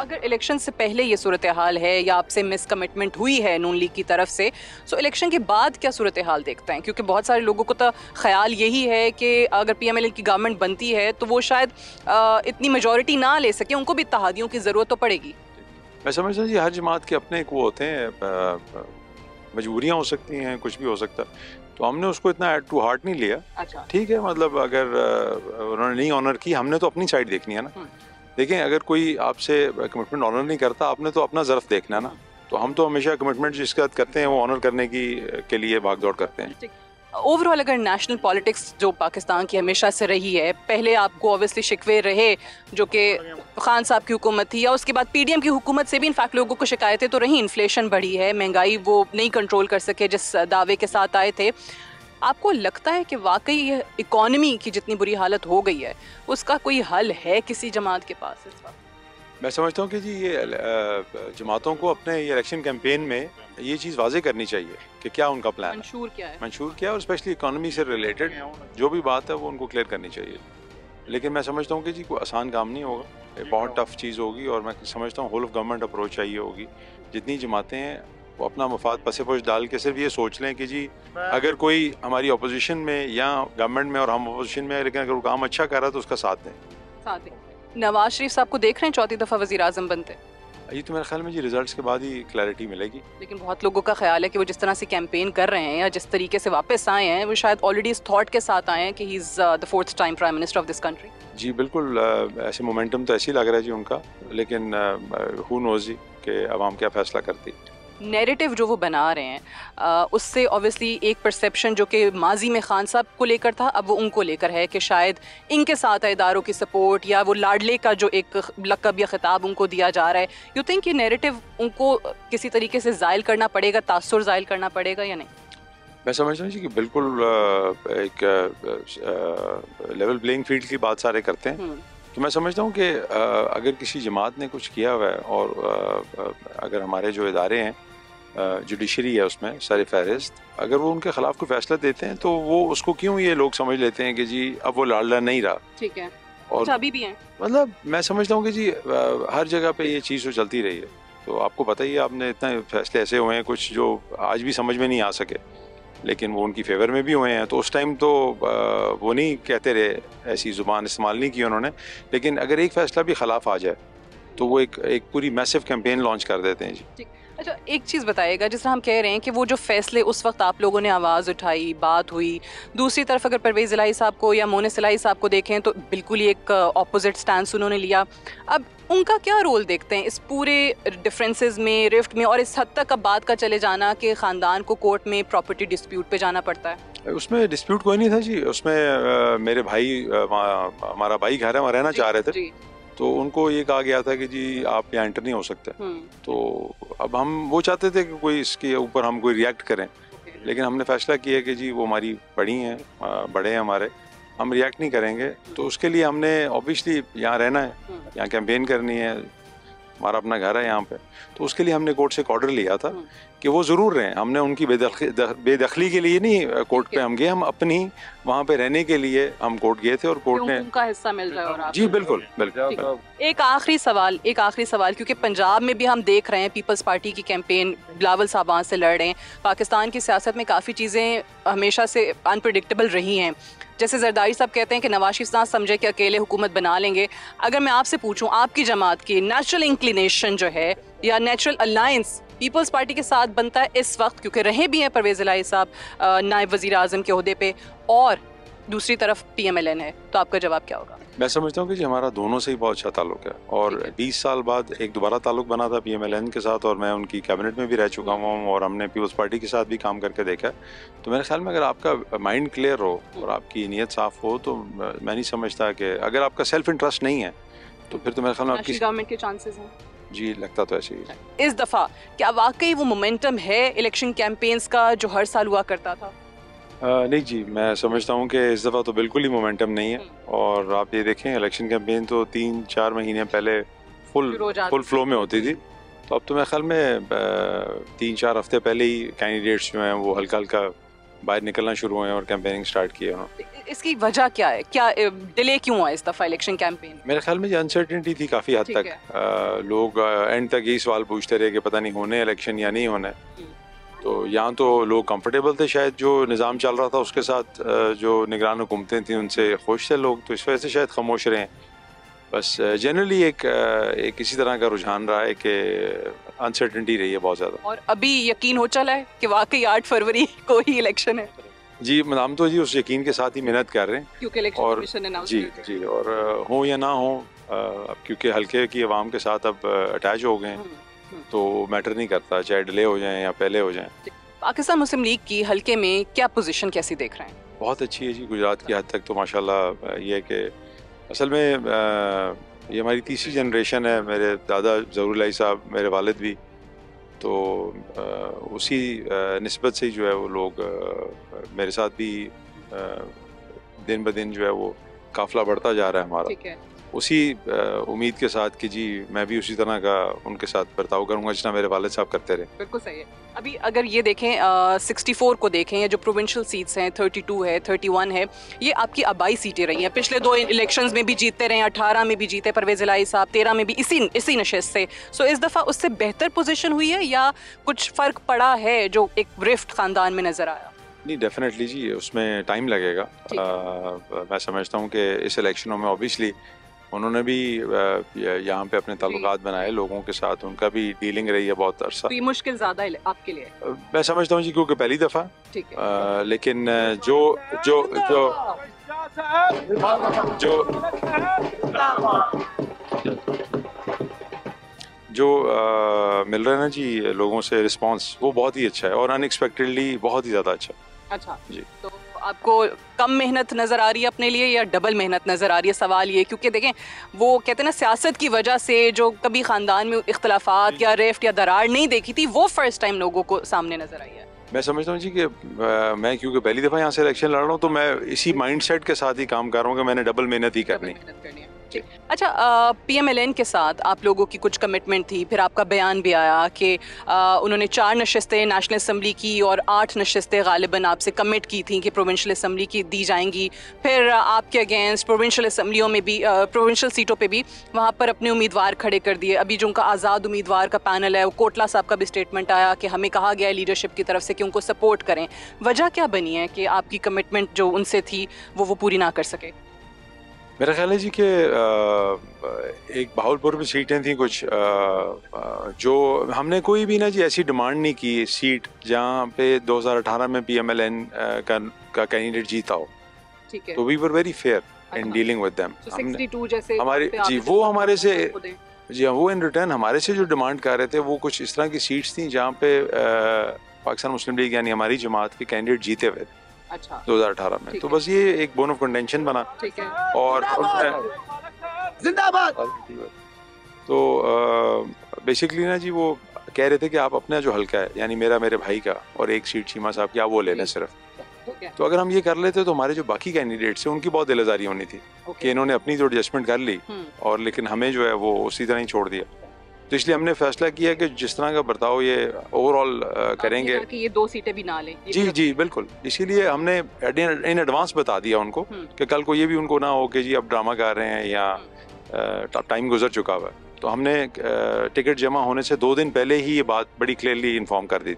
अगर इलेक्शन से पहले ये सूरत हाल है या आपसे मिस कमिटमेंट हुई है नून लीग की तरफ से, सो इलेक्शन के बाद क्या सूरत हाल देखते हैं? क्योंकि बहुत सारे लोगों को तो ख्याल यही है कि अगर पीएमएल की गवर्नमेंट बनती है तो वो शायद इतनी मेजॉरिटी ना ले सके, उनको भी इत्तेहादियों की ज़रूरत तो पड़ेगी। मैं समझता हूँ जी हर जमात के अपने एक वो होते हैं, मजबूरियाँ हो सकती हैं, कुछ भी हो सकता है, तो हमने उसको इतना एड टू हार्ट नहीं लिया। अच्छा। ठीक है, मतलब अगर उन्होंने नहीं ऑनर की, हमने तो अपनी साइड देखनी है ना। देखें, अगर कोई आपसे कमिटमेंट ऑनर नहीं करता, आपने तो अपना ज़र्फ देखना है ना। तो हम तो हमेशा कमिटमेंट जिसके साथ करते हैं वो ऑनर करने की के लिए भाग दौड़ करते हैं। ओवरऑल अगर नेशनल पॉलिटिक्स जो पाकिस्तान की हमेशा से रही है, पहले आपको ऑब्वियसली शिकवे रहे जो कि खान साहब की हुकूमत थी, या उसके बाद पीडीएम की हुकूमत से भी इनफैक्ट लोगों को शिकायतें तो रही, इन्फ्लेशन बढ़ी है, महंगाई वो नहीं कंट्रोल कर सके जिस दावे के साथ आए थे। आपको लगता है कि वाकई ये इकॉनमी की जितनी बुरी हालत हो गई है उसका कोई हल है किसी जमात के पास इस वक्त? मैं समझता हूँ कि जी ये जमातों को अपने ये इलेक्शन कैंपेन में ये चीज़ वाजे करनी चाहिए कि क्या उनका प्लान है, मंशूर क्या है, मंशूर क्या है, और स्पेशली इकोनॉमी से रिलेटेड जो भी बात है वो उनको क्लियर करनी चाहिए। लेकिन मैं समझता हूँ कि जी कोई आसान काम नहीं होगा, ये बहुत टफ चीज़ होगी, और मैं समझता हूँ होल ऑफ गवर्नमेंट अप्रोच चाहिए होगी। जितनी जमातें हैं वो अपना मफाद पसे-पोश डाल के सिर्फ ये सोच लें कि जी अगर कोई हमारी अपोजिशन में या गवर्नमेंट में और हम अपोजिशन में है, लेकिन अगर वो काम अच्छा कर रहा है तो उसका साथ दें। साथ ही नवाज शरीफ साहब को देख रहे हैं चौथी दफा वजीर आजम बनते? ये तो मेरे ख्याल में जी रिजल्ट्स के बाद ही क्लैरिटी मिलेगी। लेकिन बहुत लोगों का ख्याल है कि वो जिस तरह से कैंपेन कर रहे हैं या जिस तरीके से वापस आए हैं, वो शायद ऑलरेडी इस थॉट के साथ आए हैं कि he is the fourth time prime minister of this country. जी बिल्कुल, ऐसे मोमेंटम तो ऐसे ही लग रहा है जी उनका, लेकिन हु नोज़ जी कि अवाम क्या फैसला करती है। नैरेटिव जो वो बना रहे हैं उससे ऑब्वियसली एक परसेप्शन जो कि माजी में खान साहब को लेकर था, अब वो उनको लेकर है कि शायद इनके साथ इदारों की सपोर्ट या वो लाडले का जो एक लक़ब या खिताब उनको दिया जा रहा है, यू थिंक ये नैरेटिव उनको किसी तरीके से ज़ायल करना पड़ेगा, तासुर ज़ायल करना पड़ेगा या नहीं? मैं समझता हूँ जी कि बिल्कुल एक लेवल प्लेइंग फील्ड की बात सारे करते हैं। तो मैं समझता हूँ कि अगर किसी जमात ने कुछ किया हुआ है और अगर हमारे जो इदारे हैं, जुडिशरी है उसमें सर फहरिस्त, अगर वो उनके खिलाफ कोई फैसला देते हैं तो वो उसको क्यों ये लोग समझ लेते हैं कि जी अब वो लाडला नहीं रहा। ठीक है, और अभी भी हैं, मतलब मैं समझता हूँ कि जी हर जगह पे ये चीज़ तो चलती रही है। तो आपको पता ही है, आपने इतने फैसले ऐसे हुए हैं कुछ जो आज भी समझ में नहीं आ सके, लेकिन वो उनकी फेवर में भी हुए हैं। तो उस टाइम तो वो नहीं कहते रहे, ऐसी ज़ुबान इस्तेमाल नहीं की उन्होंने, लेकिन अगर एक फ़ैसला भी खिलाफ आ जाए तो वो एक पूरी मैसिव कैंपेन लॉन्च कर देते हैं जी। अच्छा एक चीज़ बताइएगा, जिस तरह हम कह रहे हैं कि वो जो फैसले उस वक्त आप लोगों ने आवाज़ उठाई, बात हुई, दूसरी तरफ अगर परवेज़ इलाही साहब को या मोनिस इलाही साहब को देखें तो बिल्कुल ही एक ऑपोजिट स्टैंस उन्होंने लिया। अब उनका क्या रोल देखते हैं इस पूरे डिफरेंसेस में, रिफ्ट में, और इस हद तक अब बात का चले जाना कि ख़ानदान को कोर्ट में प्रॉपर्टी डिस्प्यूट पे जाना पड़ता है? उसमें डिस्प्यूट कोई नहीं था जी, उसमें मेरे भाई हमारा भाई घर है, वहाँ रहना चाह रहे थे, तो उनको ये कहा गया था कि जी आप यहाँ एंटर नहीं हो सकते। तो अब हम वो चाहते थे कि कोई इसके ऊपर हम कोई रिएक्ट करें, लेकिन हमने फैसला किया कि जी वो हमारी बड़ी हैं, बड़े हैं हमारे, हम रिएक्ट नहीं करेंगे। तो उसके लिए हमने ऑब्वियसली यहाँ रहना है, यहाँ कैंपेन करनी है, हमारा अपना घर है यहाँ पे, तो उसके लिए हमने कोर्ट से एक ऑर्डर लिया था कि वो ज़रूर रहें। हमने उनकी बेदखली के लिए नहीं कोर्ट पे हम गए, हम अपनी वहाँ पे रहने के लिए हम कोर्ट गए थे, और कोर्ट ने उनका हिस्सा मिल रहा है। और जी बिल्कुल बिल्कुल। एक आखिरी सवाल, क्योंकि पंजाब में भी हम देख रहे हैं पीपल्स पार्टी की कैंपेन बिलावल साहब वहाँ से लड़ रहे हैं। पाकिस्तान की सियासत में काफ़ी चीज़ें हमेशा से अनप्रेडिक्टेबल रही हैं। जैसे जरदारी साहब कहते हैं कि नवाज शरीफ ना समझे कि अकेले हुकूमत बना लेंगे। अगर मैं आपसे पूछूं, आपकी जमात की नेचुरल इंक्लिनेशन जो है या नेचुरल अलायंस पीपल्स पार्टी के साथ बनता है इस वक्त, क्योंकि रहे भी हैं परवेज़ इलाही साहब नायब वज़ीर आज़म के ओहदे पे, और दूसरी तरफ PMLN है, तो आपका जवाब क्या होगा? मैं समझता हूँ कि जी हमारा दोनों से ही बहुत अच्छा ताल्लुक है, और 20 साल बाद एक दोबारा ताल्लुक बना था PMLN के साथ, और मैं उनकी कैबिनेट में भी रह चुका हूँ, और हमने पीपल्स पार्टी के साथ भी काम करके देखा है। तो मेरे ख्याल में अगर आपका माइंड क्लियर हो और आपकी नीयत साफ हो, तो मैं नहीं समझता कि अगर आपका सेल्फ इंटरेस्ट नहीं है तो फिर तो मेरे ख्याल में आपकी गवर्नमेंट के चांसेस हैं। जी लगता तो ऐसे ही। इस दफ़ा क्या वाकई वो मोमेंटम है इलेक्शन कैंपेन्स का जो हर साल हुआ करता था? नहीं जी, मैं समझता हूँ कि इस दफ़ा तो बिल्कुल ही मोमेंटम नहीं है, और आप ये देखें इलेक्शन कैंपेन तो 3-4 महीने पहले फुल फ्लो में होती थी, तो अब तो मेरे ख्याल में 3-4 हफ्ते पहले ही कैंडिडेट्स जो हैं वो हल्का हल्का बाहर निकलना शुरू हुए और कैंपेनिंग स्टार्ट की है उन्होंने। इसकी वजह क्या है, क्या डिले क्यों हुआ इस दफा इलेक्शन कैंपेन? मेरे ख्याल में ये अनसर्टेनिटी थी काफ़ी हद तक। लोग एंड तक यही सवाल पूछते रहे कि पता नहीं होने इलेक्शन या नहीं होने। तो यहाँ तो लोग कंफर्टेबल थे, शायद जो निज़ाम चल रहा था उसके साथ जो निगरान हुकूमतें थी उनसे खुश थे लोग, तो इस वजह से शायद खामोश रहे हैं। बस जनरली एक इसी तरह का रुझान रहा है कि अनसर्टेनिटी रही है बहुत ज़्यादा। और अभी यकीन हो चला है कि वाकई 8 फरवरी को ही इलेक्शन है? जी, हम तो जी उस यकीन के साथ ही मेहनत कर रहे हैं क्योंकि इलेक्शन कमीशन अनाउंस जी और हो या ना हो, अब क्योंकि हल्के की आवाम के साथ अब अटैच हो गए हैं तो मैटर नहीं करता, चाहे डिले हो जाए या पहले हो जाए। पाकिस्तान मुस्लिम लीग की हल्के में क्या पोजीशन कैसी देख रहे हैं? बहुत अच्छी है जी, गुजरात की हद तक तो माशाल्लाह ये है कि असल में ये हमारी तीसरी जनरेशन है। मेरे दादा ज़हूरुल्लाह साहब, मेरे वालिद भी, तो उसी निस्बत से जो है वो लोग मेरे साथ भी दिन ब दिन जो है वो काफ़िला बढ़ता जा रहा है हमारा, उसी उम्मीद के साथ कि जी मैं भी उसी तरह का उनके साथ बर्ताव करूंगा जितना मेरे वालिद साहब करते रहे। बिल्कुल सही है। अभी अगर ये देखें 64 को देखें, ये जो प्रोविंशियल सीट्स हैं 32 है 31 है, ये आपकी आबाई सीटें रही हैं। पिछले 2 इलेक्शंस में भी जीतते रहे, 18 में भी जीते परवेज़ इलाही साहब, 13 में भी इसी नशिस्त से। सो इस दफ़ा उससे बेहतर पोजीशन हुई है या कुछ फ़र्क पड़ा है जो एक रिफ्ट ख़ानदान में नज़र आया? नहीं, डेफिनेटली जी उसमें टाइम लगेगा। मैं समझता हूँ कि इस इलेक्शनों में ऑब्वियसली उन्होंने भी यहाँ पे अपने ताल्लुकात बनाए लोगों के साथ, उनका भी डीलिंग रही है बहुत अरसा। तो ये मुश्किल ज़्यादा है आपके लिए? मैं समझता हूँ जी क्योंकि पहली दफ़ा, लेकिन जो जो जो जो जो मिल रहा है ना जी लोगों से रिस्पांस, वो बहुत ही अच्छा है और अनएक्सपेक्टेडली बहुत ही ज़्यादा अच्छा जी। तो आपको कम मेहनत नज़र आ रही है अपने लिए या डबल मेहनत नज़र आ रही है? सवाल ये, क्योंकि देखें वो कहते हैं ना सियासत की वजह से जो कभी ख़ानदान में इख्तलाफात या रेफ्ट या दरार नहीं देखी थी, वो फर्स्ट टाइम लोगों को सामने नज़र आई है। मैं समझता हूँ जी कि मैं क्योंकि पहली दफ़ा यहाँ से इलेक्शन लड़ रहा हूँ तो मैं इसी माइंडसेट के साथ ही काम कर रहा हूँ कि मैंने डबल मेहनत ही करनी है। अच्छा, PMLN के साथ आप लोगों की कुछ कमिटमेंट थी, फिर आपका बयान भी आया कि उन्होंने 4 नशिस्तें नेशनल असम्बली की और 8 नशिस्तें गालिबन आपसे कमिट की थी कि प्रोविंशियल असम्बली की दी जाएंगी। फिर आपके अगेंस्ट प्रोविंशियल असम्बलियों में भी प्रोविंशियल सीटों पे भी वहाँ पर अपने उम्मीदवार खड़े कर दिए। अभी जो उनका आज़ाद उम्मीदवार का पैनल है, वो कोटला साहब का भी स्टेटमेंट आया कि हमें कहा गया है लीडरशिप की तरफ से कि उनको सपोर्ट करें। वजह क्या बनी है कि आपकी कमिटमेंट जो उनसे थी वो पूरी ना कर सके? मेरा ख्याल है जी कि एक बहावलपुर में सीटें थी कुछ, जो हमने कोई भी ना जी ऐसी डिमांड नहीं की सीट जहाँ पे 2018 में PMLN का कैंडिडेट जीता हो। ठीक है। तो we were very fair in dealing with them. 62 जैसे हमारे जी वो हमारे से जी हाँ, वो इन रिटर्न हमारे से जो डिमांड कर रहे थे वो कुछ इस तरह की सीट्स थी जहाँ पे पाकिस्तान मुस्लिम लीग यानी हमारी जमात के कैंडिडेट जीते हुए थे। अच्छा। 2018 में। तो बस ये एक बोन ऑफ कंटेंशन बना। ठीक है। और जिंदाबाद। तो बेसिकली ना जी वो कह रहे थे कि आप अपना जो हल्का है यानी मेरे भाई का और एक सीट चीमा साहब की आप वो ले लें सिर्फ। तो अगर हम ये कर लेते तो हमारे जो बाकी कैंडिडेट्स हैं उनकी बहुत दिलआज़ारी होनी थी कि इन्होंने अपनी जो एडजस्टमेंट कर ली और लेकिन हमें जो है वो उसी तरह ही छोड़ दिया। तो इसलिए हमने फैसला किया कि जिस तरह का बर्ताव ये ओवरऑल करेंगे कि ये 2 सीटें भी ना लें। जी बिल्कुल। इसीलिए हमने इन एडवांस बता दिया उनको कि कल को ये भी उनको ना हो कि जी अब ड्रामा कर रहे हैं या टाइम गुजर चुका हुआ है। तो हमने टिकट जमा होने से 2 दिन पहले ही ये बात बड़ी क्लियरली इन्फॉर्म कर दी।